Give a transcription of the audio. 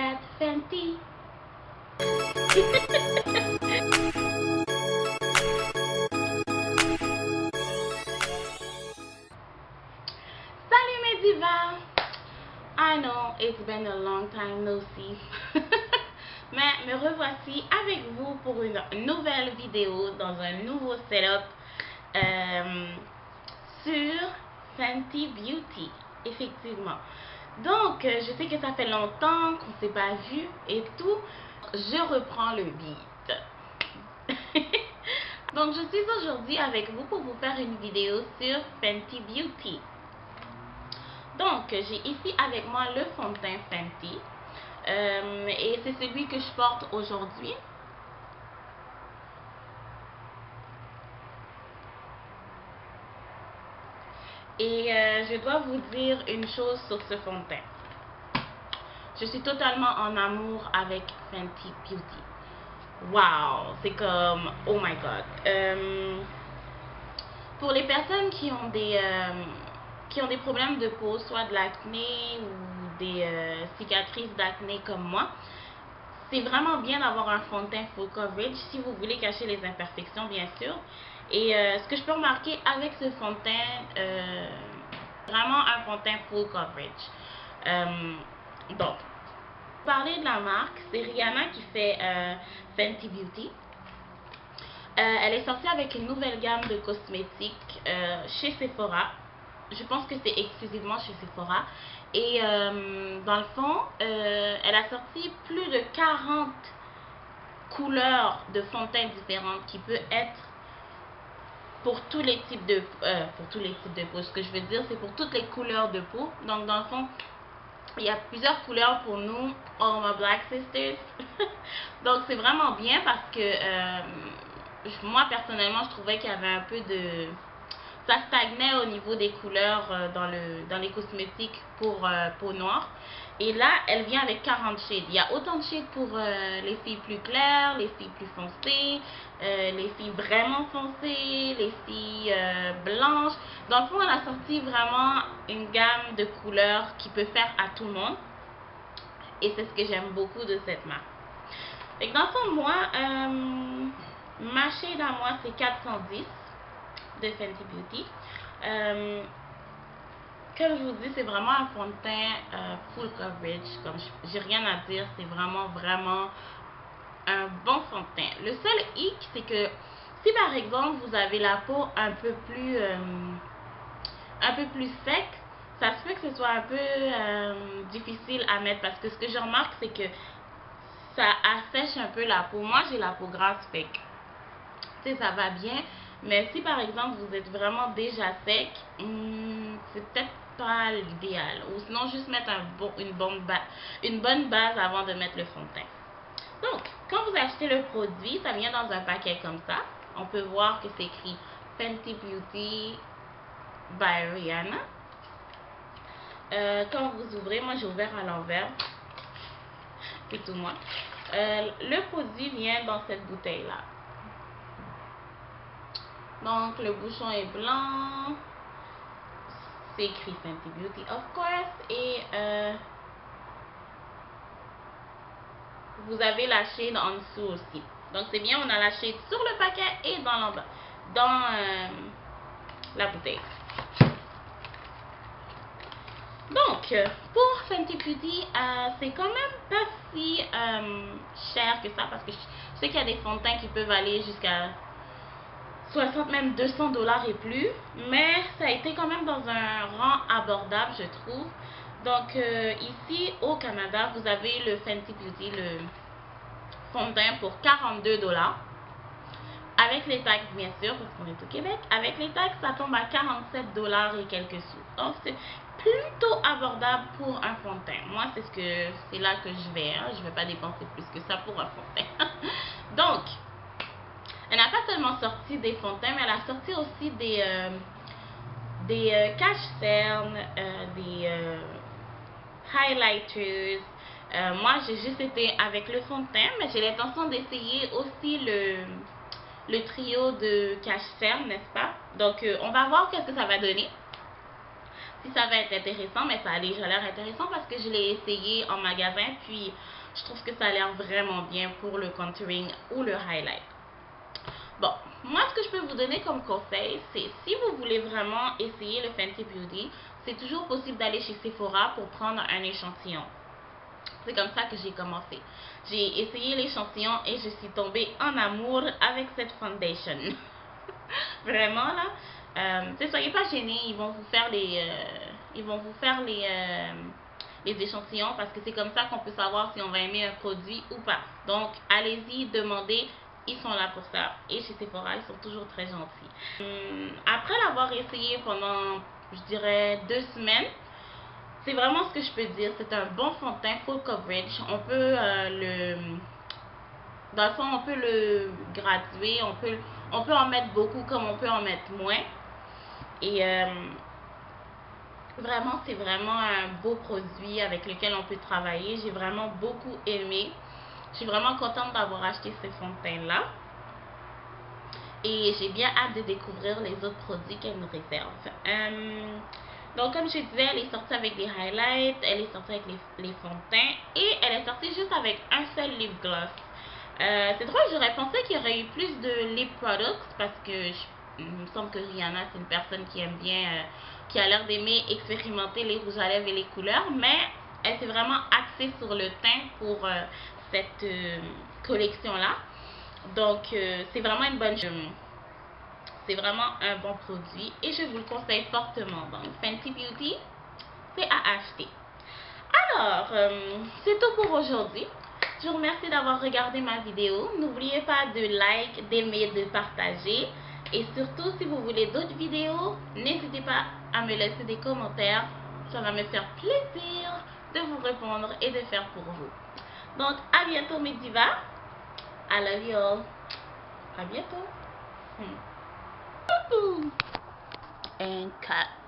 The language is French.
at Fenty. Salut mes divas! I know it's been a long time no see. Mais me revoici avec vous pour une nouvelle vidéo dans un nouveau setup sur Fenty Beauty, effectivement. Donc, je sais que ça fait longtemps qu'on ne s'est pas vu et tout. Je reprends le beat. Donc, je suis aujourd'hui avec vous pour vous faire une vidéo sur Fenty Beauty. Donc, j'ai ici avec moi le fond de teint Fenty. Et c'est celui que je porte aujourd'hui. Et je dois vous dire une chose sur ce fond de teint. Je suis totalement en amour avec Fenty Beauty. Wow, c'est comme, oh my god. Pour les personnes qui ont des problèmes de peau, soit de l'acné ou des cicatrices d'acné comme moi, c'est vraiment bien d'avoir un fond de teint full coverage si vous voulez cacher les imperfections, bien sûr. Et ce que je peux remarquer avec ce fond de teint, vraiment un fond de teint full coverage. Donc, pour parler de la marque, c'est Rihanna qui fait Fenty Beauty. Elle est sortie avec une nouvelle gamme de cosmétiques chez Sephora. Je pense que c'est exclusivement chez Sephora. Et dans le fond, elle a sorti plus de 40 couleurs de fond de teint différentes qui peut être pour tous les types de peau. Ce que je veux dire, c'est pour toutes les couleurs de peau. Donc dans le fond, il y a plusieurs couleurs pour nous, all my black sisters. Donc c'est vraiment bien parce que moi personnellement, je trouvais qu'il y avait un peu de... ça stagnait au niveau des couleurs dans les cosmétiques pour peau noire. Et là, elle vient avec 40 shades. Il y a autant de shades pour les filles plus claires, les filles plus foncées, les filles vraiment foncées, les filles blanches. Dans le fond, elle a sorti vraiment une gamme de couleurs qui peut faire à tout le monde. Et c'est ce que j'aime beaucoup de cette marque. Et dans le fond, moi, ma shade à moi, c'est 410 de Fenty Beauty. Comme je vous dis, c'est vraiment un fond de teint full coverage. Comme j'ai rien à dire, c'est vraiment un bon fond de teint. Le seul hic, c'est que si par exemple vous avez la peau un peu plus sec, ça se peut que ce soit un peu difficile à mettre, parce que ce que je remarque, c'est que ça assèche un peu la peau. Moi, j'ai la peau grasse, fait que, tu sais, ça va bien. Mais si par exemple vous êtes vraiment déjà sec, c'est peut-être pas l'idéal. Ou sinon juste mettre une bonne base avant de mettre le fond de teint. Donc, quand vous achetez le produit, ça vient dans un paquet comme ça. On peut voir que c'est écrit Fenty Beauty by Rihanna. Quand vous ouvrez, moi j'ai ouvert à l'envers. C'est tout moi. Le produit vient dans cette bouteille là. Donc, le bouchon est blanc. C'est écrit Fenty Beauty, of course. Et vous avez la shade en dessous aussi. Donc, c'est bien, on a la shade sur le paquet et dans la bouteille. Donc, pour Fenty Beauty, c'est quand même pas si cher que ça, parce que je sais qu'il y a des fonds de teint qui peuvent aller jusqu'à 60, même 200 $ et plus, mais ça a été quand même dans un rang abordable, je trouve. Donc ici au Canada, vous avez le Fenty Beauty, le fond de teint pour 42 $, avec les taxes bien sûr, parce qu'on est au Québec. Avec les taxes, ça tombe à 47 $ et quelques sous. Donc c'est plutôt abordable pour un fond de teint. Moi, c'est là que je vais, hein. Je vais pas dépenser plus que ça pour un fond de teint. Donc elle n'a pas seulement sorti des fonds de teint, mais elle a sorti aussi des cache-cernes, des highlighters. Moi, j'ai juste été avec le fond de teint, mais j'ai l'intention d'essayer aussi le trio de cache-cernes, n'est-ce pas? Donc, on va voir qu'est-ce que ça va donner. si ça va être intéressant, mais ça a déjà l'air intéressant parce que je l'ai essayé en magasin, puis je trouve que ça a l'air vraiment bien pour le contouring ou le highlight. Bon, moi ce que je peux vous donner comme conseil, c'est si vous voulez vraiment essayer le Fenty Beauty, c'est toujours possible d'aller chez Sephora pour prendre un échantillon. C'est comme ça que j'ai commencé. J'ai essayé l'échantillon et je suis tombée en amour avec cette foundation. Vraiment là, soyez pas gênés, ils vont vous faire les échantillons parce que c'est comme ça qu'on peut savoir si on va aimer un produit ou pas. Donc allez-y, demandez, ils sont là pour ça. Et chez Sephora, ils sont toujours très gentils. Après l'avoir essayé pendant, je dirais, 2 semaines, c'est vraiment ce que je peux dire. C'est un bon fond de teint full coverage. On peut dans le fond, on peut le graduer. On peut en mettre beaucoup comme on peut en mettre moins. Et vraiment, c'est vraiment un beau produit avec lequel on peut travailler. J'ai vraiment beaucoup aimé. Je suis vraiment contente d'avoir acheté ce fond de teint-là. Et j'ai bien hâte de découvrir les autres produits qu'elle nous réserve. Donc, comme je disais, elle est sortie avec des highlights, elle est sortie avec les fonds de teint et elle est sortie juste avec un seul lip gloss. C'est drôle, j'aurais pensé qu'il y aurait eu plus de lip products parce que il me semble que Rihanna, c'est une personne qui aime bien, qui a l'air d'aimer expérimenter les rouges à lèvres et les couleurs, mais elle s'est vraiment axée sur le teint pour cette collection-là. Donc, c'est vraiment une bonne chose. C'est vraiment un bon produit et je vous le conseille fortement. Donc, Fenty Beauty, c'est à acheter. Alors, c'est tout pour aujourd'hui. Je vous remercie d'avoir regardé ma vidéo. N'oubliez pas de like, d'aimer, de partager. Et surtout, si vous voulez d'autres vidéos, n'hésitez pas à me laisser des commentaires. Ça va me faire plaisir de vous répondre et de faire pour vous. Donc, à bientôt mes divas. I love you all. À bientôt. And cut.